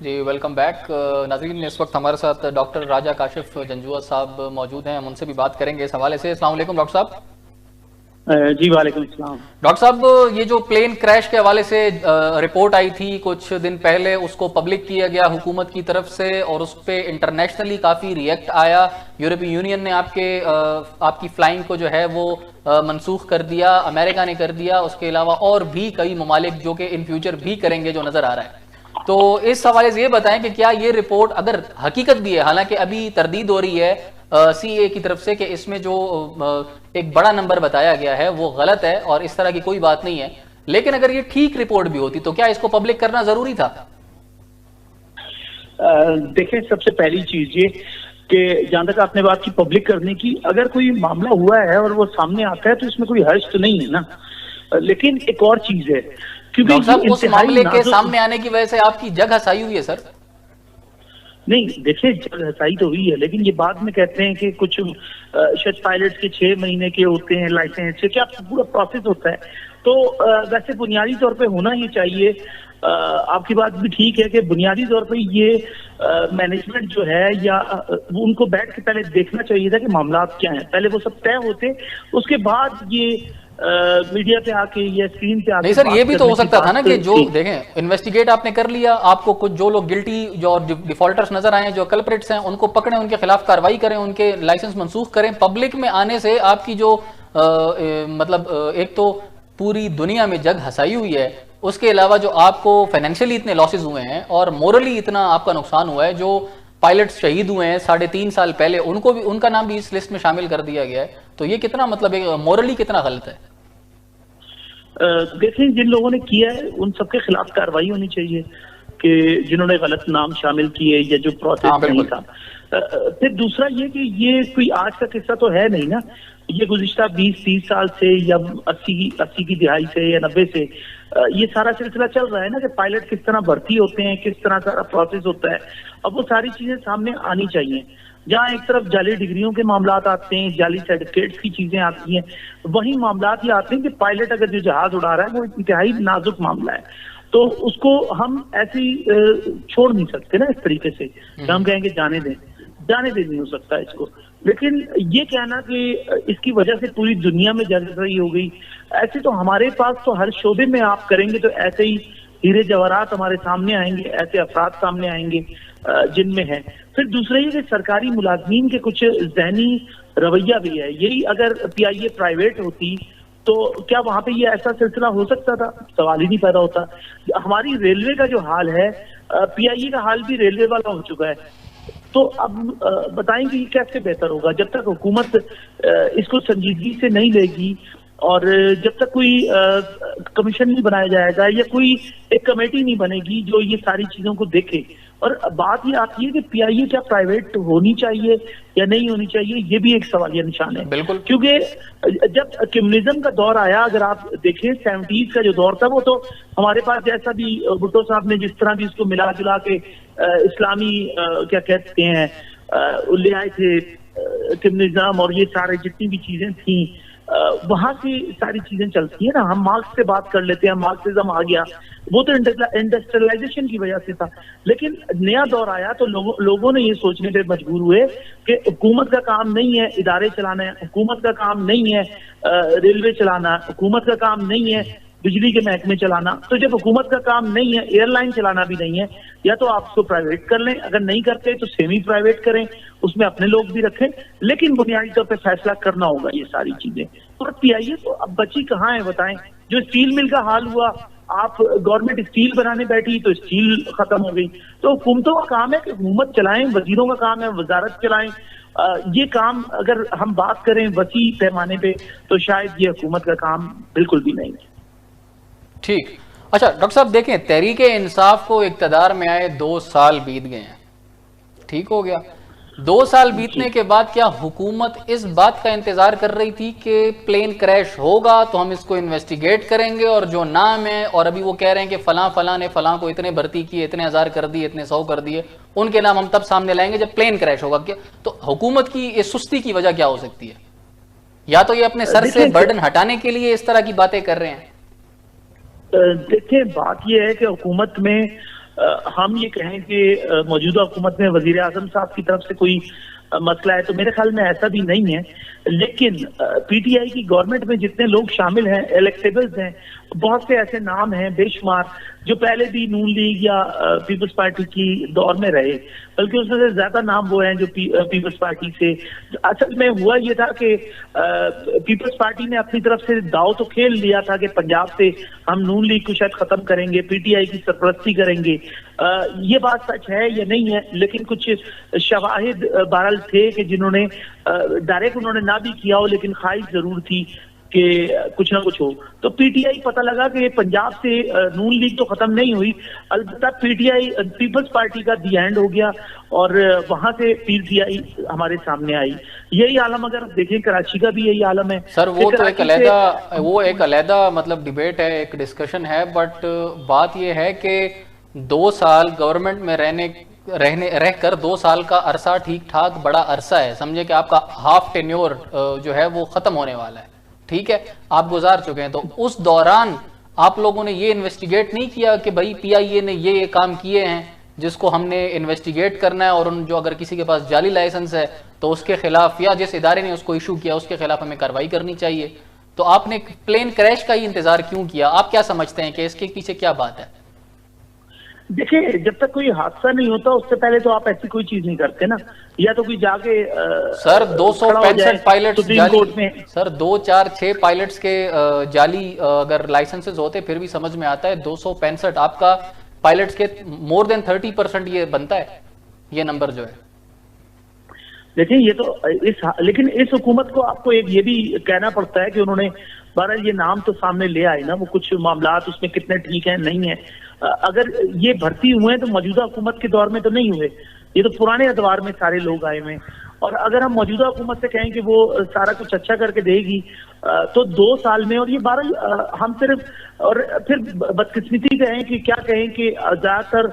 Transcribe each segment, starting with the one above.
जी welcome back. नाज़रीन, इस वक्त हमारे साथ डॉक्टर राजा काशिफ जंजुआ साहब मौजूद हैं। हम उनसे भी बात करेंगे इस हवाले से। अस्सलाम वालेकुम डॉक्टर साहब। जी वालेकुम सलाम। डॉक्टर साहब, ये जो प्लेन क्रैश के हवाले से रिपोर्ट आई थी कुछ दिन पहले, उसको पब्लिक किया गया हुकूमत की तरफ से और उस पर इंटरनेशनली काफ़ी रिएक्ट आया। यूरोपीय यूनियन ने आपकी फ्लाइंग को जो है वो मनसूख कर दिया, अमेरिका ने कर दिया, उसके अलावा और भी कई ममालिक जो कि इन फ्यूचर भी करेंगे जो नज़र आ रहा है। तो इस हवाले से ये बताएं कि क्या ये रिपोर्ट अगर हकीकत भी है, हालांकि अभी तरदीद हो रही है सीए की तरफ से कि इसमें जो एक बड़ा नंबर बताया गया है वो गलत है और इस तरह की कोई बात नहीं है, लेकिन अगर ये ठीक रिपोर्ट भी होती तो क्या इसको पब्लिक करना जरूरी था? देखें, सबसे पहली चीज ये कि जहां तक आपने बात की पब्लिक करने की, अगर कोई मामला हुआ है और वो सामने आता है तो इसमें कोई हर्ज तो नहीं है ना। लेकिन एक और चीज है, क्योंकि डॉक्टर साहब, उस मामले के सामने आने की वजह से आपकी जगह हसाई हुई है सर। नहीं, देखिए जग हसाई तो हुई है, लेकिन ये बाद में कहते हैं कि कुछ शायद पायलट के 6 महीने के होते हैं लाइसेंस से, क्या पूरा प्रोसेस होता है। तो वैसे बुनियादी तौर पे होना ही चाहिए। आपकी बात भी ठीक है कि बुनियादी तौर पे ये मैनेजमेंट जो है या उनको बैठ के पहले देखना चाहिए था कि मामला क्या है, पहले वो सब तय होते, उसके बाद ये मीडिया पे आके या स्क्रीन पे आके। नहीं सर, ये भी तो हो सकता था ना कि जो देखें, इन्वेस्टिगेट आपने कर लिया, आपको कुछ जो लोग गिल्टी, जो डिफॉल्टर्स नजर आए, जो कल्प्रिट्स हैं, उनको पकड़ें, उनके खिलाफ कार्रवाई करें, उनके लाइसेंस मनसूख करें। पब्लिक में आने से आपकी जो एक तो पूरी दुनिया में जग हसाई हुई है, उसके अलावा जो आपको फाइनेंशियली इतने लॉसेज हुए हैं और मोरली इतना आपका नुकसान हुआ है, जो पायलट्स शहीद हुए हैं 3.5 साल पहले, उनको भी, उनका नाम भी इस लिस्ट में शामिल कर दिया गया है। तो ये कितना मतलब मोरली कितना गलत है? देखें, जिन लोगों ने किया है उन सबके खिलाफ कार्रवाई होनी चाहिए कि जिन्होंने गलत नाम शामिल किए या जो प्रोसेस नहीं था। फिर दूसरा ये कि ये कोई आज का किस्सा तो है नहीं ना, ये गुज़िश्ता 20-30 साल से या 80 की दिहाई से या 90 से ये सारा सिलसिला चल रहा है ना कि पायलट किस तरह भर्ती होते हैं, किस तरह सारा प्रोसेस होता है। अब वो सारी चीजें सामने आनी चाहिए। जहाँ एक तरफ जाली डिग्रियों के मामला आते हैं, जाली सर्टिफिकेट्स की चीजें आती हैं, वही मामला ये आते हैं कि पायलट अगर जो जहाज उड़ा रहा है वो इंतहाई नाजुक मामला है, तो उसको हम ऐसे ही छोड़ नहीं सकते ना इस तरीके से। हम कहेंगे जाने दें नहीं हो सकता इसको। लेकिन ये कहना कि इसकी वजह से पूरी दुनिया में जर्जरी हो गई, ऐसे तो हमारे पास तो हर शोबे में आप करेंगे तो ऐसे ही हीरे जवाहरात हमारे सामने आएंगे, ऐसे अफराद सामने आएंगे जिनमें है। फिर दूसरा ये कि सरकारी मुलाजमीन के कुछ जहनी रवैया भी है। यही अगर पीआईए प्राइवेट होती तो क्या वहां पे ये ऐसा सिलसिला हो सकता था? सवाल ही नहीं पैदा होता। हमारी रेलवे का जो हाल है, पीआईए का हाल भी रेलवे वाला हो चुका है। तो अब बताएं कि ये कैसे बेहतर होगा जब तक हुकूमत इसको संजीदगी से नहीं लेगी और जब तक कोई कमीशन नहीं बनाया जाएगा या कोई एक कमेटी नहीं बनेगी जो ये सारी चीजों को देखे। और बात ये आती है कि पीआईए क्या प्राइवेट होनी चाहिए या नहीं होनी चाहिए, ये भी एक सवालिया निशान है। बिल्कुल, क्योंकि जब कम्युनिज्म का दौर आया, अगर आप देखें 70s का जो दौर था, वो तो हमारे पास जैसा भी भुट्टो साहब ने जिस तरह भी इसको मिला जुला के इस्लामी क्या कहते हैं ले आए थे कम्युनिज्म और ये सारे जितनी भी चीजें थी, वहां से सारी चीजें चलती है ना। हम मार्क्स से बात कर लेते हैं, मार्क्सिज्म आ गया, वो तो इंडस्ट्रियलाइजेशन की वजह से था। लेकिन नया दौर आया तो लोगों ने ये सोचने पे मजबूर हुए कि हुकूमत का काम नहीं है इदारे चलाना, हुकूमत का काम नहीं है रेलवे चलाना, हुकूमत का काम नहीं है बिजली के महकमे चलाना। तो जब हुकूमत का काम नहीं है, एयरलाइन चलाना भी नहीं है, या तो आप उसको प्राइवेट कर लें, अगर नहीं करते तो सेमी प्राइवेट करें, उसमें अपने लोग भी रखें, लेकिन बुनियादी तौर पर फैसला करना होगा ये सारी चीजें। और पीआईए तो अब बची कहाँ है बताएं? जो स्टील मिल का हाल हुआ, आप गवर्नमेंट स्टील बनाने बैठी तो स्टील खत्म हो गई। तो हुकूमतों का काम है कि हुकूमत चलाएं, वजीरों का काम है वजारत चलाएं। ये काम अगर हम बात करें वसी पैमाने पे तो शायद ये हुकूमत का काम बिल्कुल भी नहीं है। ठीक। अच्छा डॉक्टर साहब, देखें, तहरीके इंसाफ को इक़्तिदार में आए 2 साल बीत गए हैं, ठीक हो गया। 2 साल बीतने के बाद क्या हुकूमत इस बात का इंतजार कर रही थी कि प्लेन क्रैश होगा तो हम इसको इन्वेस्टिगेट करेंगे और जो नाम है, और अभी वो कह रहे हैं कि फलां ने फलां को इतने भर्ती किए, इतने हजार कर दिए, इतने 100 कर दिए, उनके नाम हम तब सामने लाएंगे जब प्लेन क्रैश होगा? क्या तो हुकूमत की इस सुस्ती की वजह क्या हो सकती है? या तो ये अपने सर से बर्डन हटाने के लिए इस तरह की बातें कर रहे हैं? देखिए, बात यह है कि हुकूमत में हम ये कहें कि मौजूदा हुकूमत में वजीर आजम साहब की तरफ से कोई मसला है, तो मेरे ख्याल में ऐसा भी नहीं है। लेकिन पीटीआई की गवर्नमेंट में जितने लोग शामिल हैं, इलेक्टेबल्स हैं, बहुत से ऐसे नाम हैं बेशुमार जो पहले भी नून लीग या पीपल्स पार्टी की दौर में रहे, बल्कि उसमें से ज्यादा नाम वो हैं जो पीपल्स पार्टी से। असल में हुआ ये था कि पीपल्स पार्टी ने अपनी तरफ से दाव तो खेल लिया था कि पंजाब से हम नून लीग को शायद खत्म करेंगे, पीटीआई की सरपरस्ती करेंगे। ये बात सच है या नहीं है, लेकिन कुछ शवाहिद बहरहाल थे कि जिन्होंने डायरेक्ट उन्होंने ना भी किया हो, लेकिन ख्वाहिश जरूर थी कि कुछ ना कुछ हो। तो पीटीआई पता लगा कि पंजाब से नून लीग तो खत्म नहीं हुई, अलबत्ता पीटीआई पीपल्स पार्टी का दी एंड हो गया और वहां से पीटीआई हमारे सामने आई। यही आलम अगर देखें कराची का भी यही आलम है सर। वो तो एक अलहदा मतलब डिबेट है, एक डिस्कशन है, बट बात ये है कि 2 साल गवर्नमेंट में रहकर 2 साल का अरसा ठीक ठाक बड़ा अरसा है। समझे कि आपका हाफ टेन्योर जो है वो खत्म होने वाला है, ठीक है, आप गुजार चुके हैं। तो उस दौरान आप लोगों ने ये इन्वेस्टिगेट नहीं किया कि भाई पीआईए ने ये काम किए हैं जिसको हमने इन्वेस्टिगेट करना है, और उन जो अगर किसी के पास जाली लाइसेंस है तो उसके खिलाफ, या जिस इदारे ने उसको इशू किया उसके खिलाफ हमें कार्रवाई करनी चाहिए। तो आपने प्लेन क्रैश का ही इंतजार क्यों किया? आप क्या समझते हैं कि इसके पीछे क्या बात है? देखिए, जब तक कोई हादसा नहीं होता उससे पहले तो आप ऐसी कोई चीज नहीं करते ना, या तो कोई जाके सर 265 पायलट्स जाली में, सर 2, 4, 6 पायलट्स के जाली अगर लाइसेंसेस होते फिर भी समझ में आता है। 265 आपका पायलट्स के मोर देन 30% ये बनता है, ये नंबर जो है। देखिए ये तो लेकिन इस हुकूमत को आपको एक ये भी कहना पड़ता है कि उन्होंने बहरहाल ये नाम तो सामने ले आए ना, वो कुछ मामलात उसमें कितने ठीक है नहीं है। अगर ये भर्ती हुए तो मौजूदा हुकूमत के दौर में तो नहीं हुए, ये तो पुराने अदवार में सारे लोग आए हुए हैं। और अगर हम मौजूदा हुकूमत से कहें कि वो सारा कुछ अच्छा करके देगी तो 2 साल में, और ये 12 हम सिर्फ, और फिर बदकिस्मती कहें कि क्या कहें कि ज्यादातर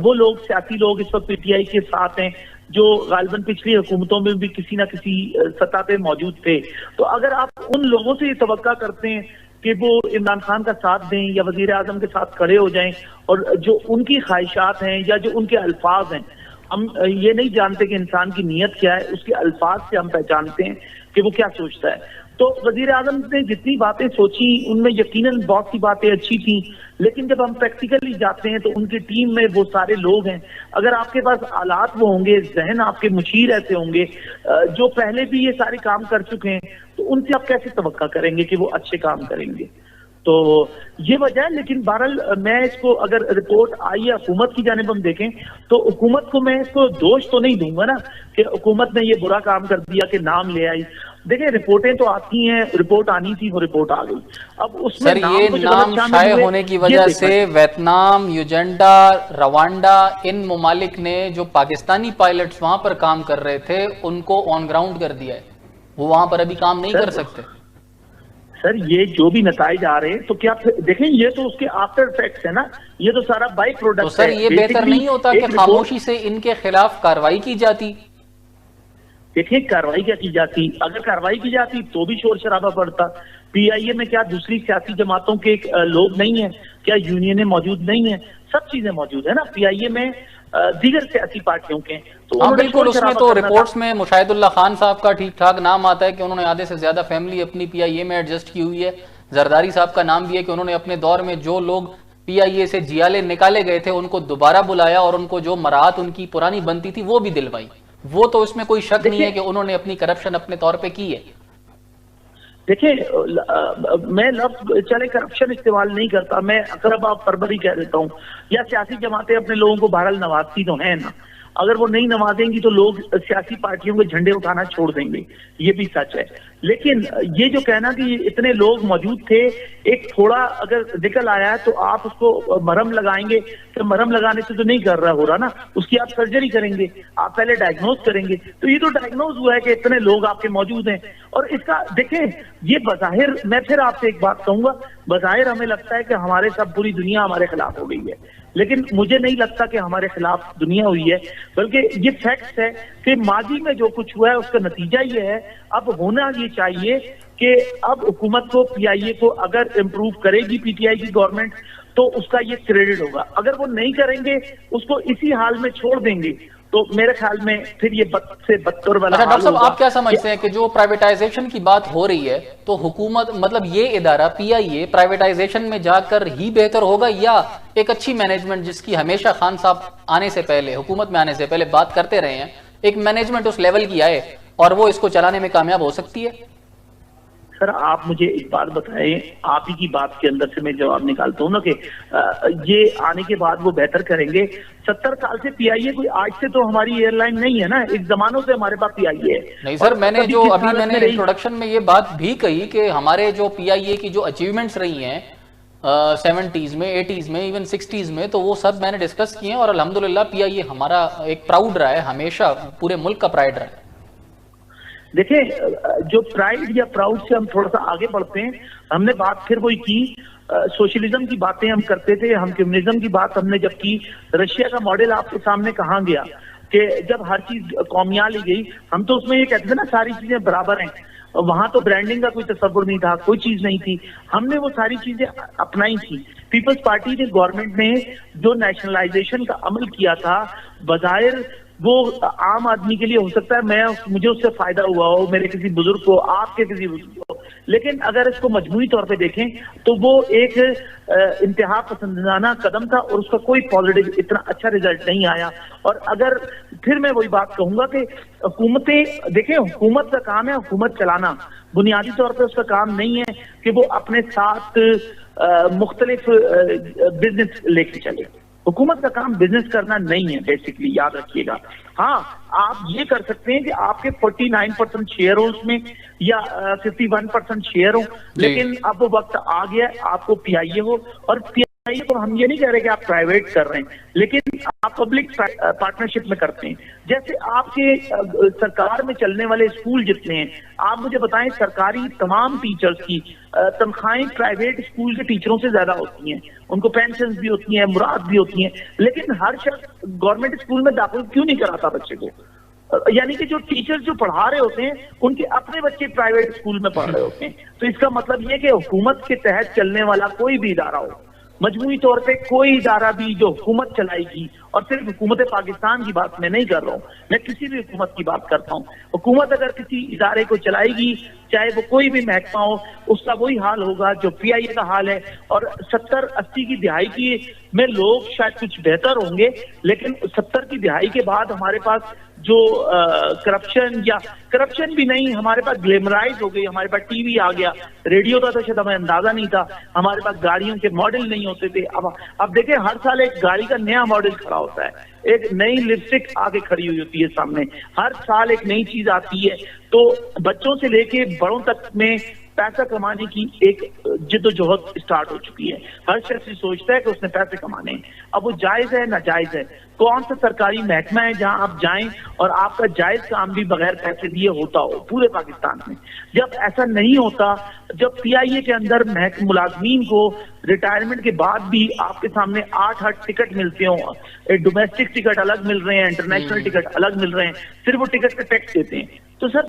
वो लोग, सियासी लोग इस वक्त पीटीआई के साथ हैं जो गालिबन पिछली हुकूमतों में भी किसी ना किसी सतह पे मौजूद थे। तो अगर आप उन लोगों से ये तवक्का करते हैं कि वो इमरान खान का साथ दें या वजीर आजम के साथ खड़े हो जाएं, और जो उनकी ख्वाहिशात हैं या जो उनके अल्फाज हैं, हम ये नहीं जानते कि इंसान की नीयत क्या है, उसके अल्फाज से हम पहचानते हैं कि वो क्या सोचता है। तो वजीर आजम ने जितनी बातें सोची उनमें यकीनन बहुत सी बातें अच्छी थी, लेकिन जब हम प्रैक्टिकली जाते हैं तो उनकी टीम में वो सारे लोग हैं। अगर आपके पास आलात वो होंगे, जहन आपके मुशीर ऐसे होंगे जो पहले भी ये सारे काम कर चुके हैं, तो उनसे आप कैसे तवक्का करेंगे कि वो अच्छे काम करेंगे? तो ये वजह है। लेकिन बहरहाल मैं इसको, अगर रिपोर्ट आई है हुकूमत की जानिब हम देखें तो हुकूमत को मैं इसको दोष तो नहीं दूंगा ना कि हुकूमत ने ये बुरा काम कर दिया कि नाम ले आई। देखिए रिपोर्टें तो आती हैं, रिपोर्ट आनी थी, वो रिपोर्ट आ गई। अब उसमें सर ये नाम शाये होने की वजह से वियतनाम, युगांडा, रवांडा, इन ममालिक ने जो पाकिस्तानी पायलट्स वहां पर काम कर रहे थे उनको ऑन ग्राउंड कर दिया है, वो वहां पर अभी काम नहीं कर सकते। सर ये जो भी नताइज आ रहे हैं तो क्या देखें, ये तो उसके आफ्टर इफेक्ट्स है ना, ये तो सारा बाई प्रोडक्ट है। तो सर ये बेहतर नहीं होता कि खामोशी से इनके खिलाफ कार्रवाई की जाती? देखिए कार्रवाई क्या की जाती, अगर कार्रवाई की जाती तो भी शोर शराबा पड़ता। पीआईए में क्या दूसरी सियासी जमातों के लोग नहीं है? क्या यूनियनें मौजूद नहीं है? सब चीजें मौजूद है ना पीआईए में, दीगर सियासी पार्टियों के। तो हाँ बिल्कुल, उसमें तो रिपोर्ट्स में मुशाहिदुल्लाह खान साहब का ठीक ठाक नाम आता है कि उन्होंने आधे से ज्यादा फैमिली अपनी पीआईए में एडजस्ट की हुई है। जरदारी साहब का नाम भी है कि उन्होंने अपने दौर में जो लोग पीआईए से जियाले निकाले गए थे उनको दोबारा बुलाया और उनको जो मराहत उनकी पुरानी बनती थी वो भी दिलवाई। वो तो इसमें कोई शक नहीं है कि उन्होंने अपनी करप्शन अपने तौर पे की है। देखिए मैं लफ्ज चले करप्शन इस्तेमाल नहीं करता, मैं अकरबा फरवरी कह देता हूँ, या सियासी जमातें अपने लोगों को बहरहाल नवाजती तो है ना, अगर वो नहीं नवाजेंगी तो लोग सियासी पार्टियों के झंडे उठाना छोड़ देंगे, ये भी सच है। लेकिन ये जो कहना कि इतने लोग मौजूद थे, एक थोड़ा अगर निकल आया है तो आप उसको मरहम लगाएंगे, तो मरहम लगाने से तो नहीं कर रहा हो रहा ना, उसकी आप सर्जरी करेंगे, आप पहले डायग्नोज करेंगे। तो ये तो डायग्नोज हुआ है कि इतने लोग आपके मौजूद हैं। और इसका देखें, ये बज़ाहिर, मैं फिर आपसे एक बात कहूंगा, बज़ाहिर हमें लगता है कि हमारे सब पूरी दुनिया हमारे खिलाफ हो गई है, लेकिन मुझे नहीं लगता कि हमारे खिलाफ दुनिया हुई है, बल्कि ये फैक्ट्स है कि माजी में जो कुछ हुआ है उसका नतीजा ये है। अब होना ये चाहिए कि अब हुकूमत को, पीआईए को अगर इम्प्रूव करेगी पीटीआई की गवर्नमेंट, तो उसका ये क्रेडिट होगा। अगर वो नहीं करेंगे, उसको इसी हाल में छोड़ देंगे, तो मेरे ख्याल में फिर ये बद से बदतर वाला अच्छा डॉक्टर साहब, होगा। आप क्या समझते हैं कि जो प्राइवेटाइजेशन की बात हो रही है, तो हुकूमत मतलब ये इदारा PIA प्राइवेटाइजेशन में जाकर ही बेहतर होगा, या एक अच्छी मैनेजमेंट जिसकी हमेशा खान साहब आने से पहले, हुकूमत में आने से पहले बात करते रहे हैं, एक मैनेजमेंट उस लेवल की आए और वो इसको चलाने में कामयाब हो सकती है? सर आप मुझे एक बात बताएं, आप ही की बात के अंदर से मैं जवाब निकालता हूँ ना कि ये आने के बाद वो बेहतर करेंगे। 70 साल से PIA कोई आज से तो हमारी एयरलाइन नहीं है ना, एक जमानों से हमारे पास PIA है। नहीं सर, मैंने जो अभी मैंने इंट्रोडक्शन में ये बात भी कही कि हमारे जो PIA की जो अचीवमेंट्स रही हैं 70s में, 80s में, इवन 60s में, तो वो सब मैंने डिस्कस किए हैं और अल्हम्दुलिल्लाह PIA हमारा एक प्राउड रहा है, हमेशा पूरे मुल्क का प्राइड रहा है। देखिए, जो प्राइड या प्राउड से हम थोड़ा सा आगे बढ़ते हैं, हमने बात फिर वही की, सोशलिज्म की बातें हम करते थे, हम कम्युनिज्म की बात हमने जब की, रशिया का मॉडल आपके सामने कहाँ गया कि जब हर चीज कौमिया ली गई, हम तो उसमें ये कहते थे ना सारी चीजें बराबर हैं, वहां तो ब्रांडिंग का कोई तस्वुर नहीं था, कोई चीज नहीं थी, हमने वो सारी चीजें अपनाई थी। पीपल्स पार्टी ने, गवर्नमेंट ने जो नेशनलाइजेशन का अमल किया था, बजायर वो आम आदमी के लिए हो सकता है मुझे उससे फायदा हुआ हो, मेरे किसी बुजुर्ग को, आपके किसी बुजुर्ग को, लेकिन अगर इसको मजमूई तौर पे देखें तो वो एक इंतहा पसंदीदाना कदम था और उसका कोई पॉजिटिव इतना अच्छा रिजल्ट नहीं आया। और अगर फिर मैं वही बात कहूंगा कि हुकूमतें, देखिए हुकूमत का काम है हुकूमत चलाना, बुनियादी तौर पे उसका काम नहीं है कि वो अपने साथ मुख्तलिफ बिजनेस लेके चले। हुकूमत का काम बिजनेस करना नहीं है, बेसिकली याद रखिएगा। हाँ, आप ये कर सकते हैं कि आपके 49% शेयर हो उसमें या 51% शेयर हो, लेकिन अब वो वक्त आ गया आपको PIA हो, और PIA को हम ये नहीं कह रहे कि आप प्राइवेट कर रहे हैं, लेकिन आप पब्लिक पार्टनरशिप में करते हैं। जैसे आपके सरकार में चलने वाले स्कूल जितने हैं, आप मुझे बताएं सरकारी तमाम टीचर्स की तनख्वाहें प्राइवेट स्कूल के टीचरों से ज्यादा होती हैं, उनको पेंशन भी होती हैं, मुराद भी होती हैं, लेकिन हर शख्स गवर्नमेंट स्कूल में दाखिल क्यों नहीं कराता बच्चे को? यानी कि जो टीचर्स जो पढ़ा रहे होते हैं उनके अपने बच्चे प्राइवेट स्कूल में पढ़ रहे होते हैं। तो इसका मतलब ये कि हुकूमत के तहत चलने वाला कोई भी इदारा हो, मजमूई तौर पे कोई इदारा भी जो हुकूमत चलाएगी, और सिर्फ हुकूमत पाकिस्तान की बात मैं नहीं कर रहा हूँ, मैं किसी भी हुकूमत की बात करता हूँ, हुकूमत अगर किसी इदारे को चलाएगी, चाहे वो कोई भी महकमा हो, उसका वही हाल होगा जो PIA का हाल है। और 70-80 की दिहाई की में लोग शायद कुछ बेहतर होंगे, लेकिन 70 की दिहाई के बाद हमारे पास जो करप्शन, या करप्शन भी नहीं, हमारे पास ग्लैमराइज हो गई, हमारे पास TV आ गया, रेडियो का तो शायद हमें अंदाजा नहीं था, हमारे पास गाड़ियों के मॉडल नहीं होते थे। अब देखें, हर साल एक गाड़ी का नया मॉडल खड़ा होता है, एक नई लिपस्टिक आगे खड़ी हुई होती है सामने, हर साल एक नई चीज आती है। तो बच्चों से लेके बड़ों तक में पैसा कमाने की एक जिद्दोजहद स्टार्ट हो चुकी है। हर शख्स सोचता है कि उसने पैसे कमाने हैं। अब वो जायज है नाजायज है? कौन सा सरकारी महकमा है जहां आप जाएं और आपका जायज काम भी बगैर पैसे दिए होता हो पूरे पाकिस्तान में? जब ऐसा नहीं होता, जब PIA के अंदर मुलाजमीन को रिटायरमेंट के बाद भी आपके सामने 8-8 टिकट मिलते हो, डोमेस्टिक टिकट अलग मिल रहे हैं, इंटरनेशनल टिकट अलग मिल रहे हैं, सिर्फ वो टिकट पे टैक्स देते हैं, तो सर